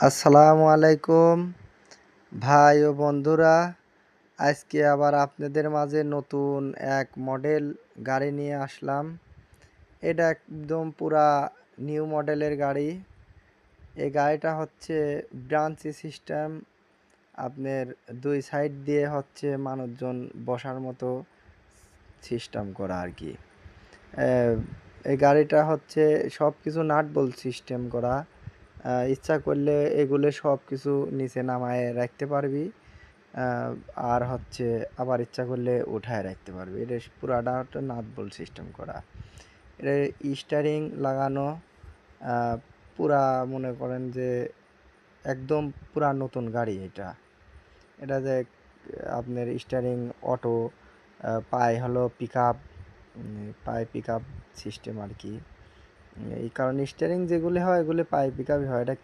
আসসালামু আলাইকুম ভাই ও বন্ধুরা। আজকে আবার আপনাদের মাঝে নতুন এক মডেল গাড়ি নিয়ে আসলাম। এটা একদম পুরা নিউ মডেলের গাড়ি। এই গাড়িটা হচ্ছে ব্রাঞ্চি সিস্টেম। আপনার দুই সাইড দিয়ে হচ্ছে মানুষজন বসার মতো সিস্টেম করা আর কি। এই গাড়িটা হচ্ছে সব কিছু নাট বোল্ট সিস্টেম করা। ইচ্ছা করলে এগুলো সব কিছু নিচে নামায় রাখতে পারবি। আর হচ্ছে আবার ইচ্ছা করলে উঠায় রাখতে পারবি। এটা পুরাটা একটা নাট বোল্ট সিস্টেম করা। এটা স্টিয়ারিং লাগানো। পুরা মনে করেন যে একদম পুরা নতুন গাড়ি এটা। এটা যে আপনার স্টিয়ারিং অটো, পায়ে হলো পিক আপ, পায়ে পিক আপ সিস্টেম আর কি। এই কারণে স্টিয়ারিং যেগুলি হয় এগুলি পায়ে পিক আপই হয়। এটা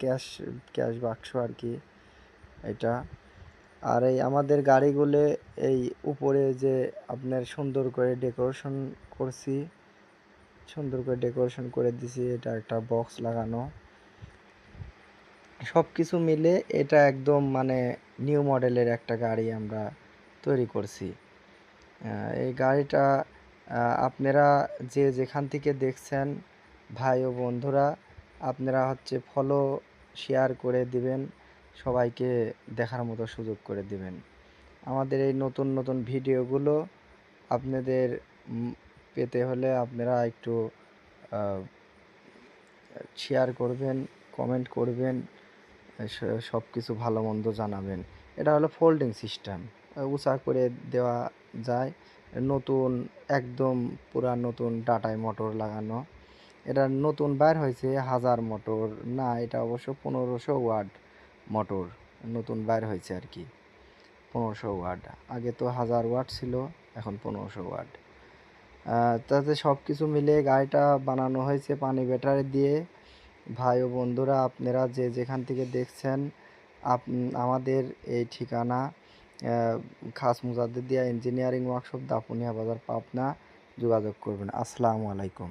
ক্যাশ বাক্স আর কি এটা। আর এই আমাদের গাড়িগুলো এই উপরে যে আপনার সুন্দর করে ডেকোরেশন করে দিছি। এটা একটা বক্স লাগানো। সব কিছু মিলে এটা একদম মানে নিউ মডেলের একটা গাড়ি আমরা তৈরি করছি। এই গাড়িটা আপনারা যে যেখান থেকে দেখছেন ভাই ও বন্ধুরা, আপনারা হচ্ছে ফলো শেয়ার করে দিবেন, সবাইকে দেখার মতো সুযোগ করে দিবেন। আমাদের এই নতুন নতুন ভিডিওগুলো আপনাদের পেতে হলে আপনারা একটু শেয়ার করবেন, কমেন্ট করবেন, সব কিছু ভালো মন্দ জানাবেন। এটা হলো ফোল্ডিং সিস্টেম, উঁচা করে দেওয়া যায়। নতুন একদম পুরা নতুন ডাটায় মোটর লাগানো। এটা নতুন বাইর হয়েছে 1000 মোটর না, এটা অবশ্য 1500 ওয়াট মোটর নতুন বাইর হয়েছে আর কি। 1500 ওয়াট, আগে তো 1000 ওয়াট ছিল, এখন 1500 ওয়াট। তাতে সব কিছু মিলে গাড়িটা বানানো হয়েছে পানি ব্যাটারি দিয়ে। ভাই ও বন্ধুরা, আপনারা যে যেখান থেকে দেখছেন, আমাদের এই ঠিকানা খাস মুজাদ্দিদিয়া ইঞ্জিনিয়ারিং ওয়ার্কশপ, দাপুনিয়া বাজার, পাবনা। যোগাযোগ করবেন। আসসালামু আলাইকুম।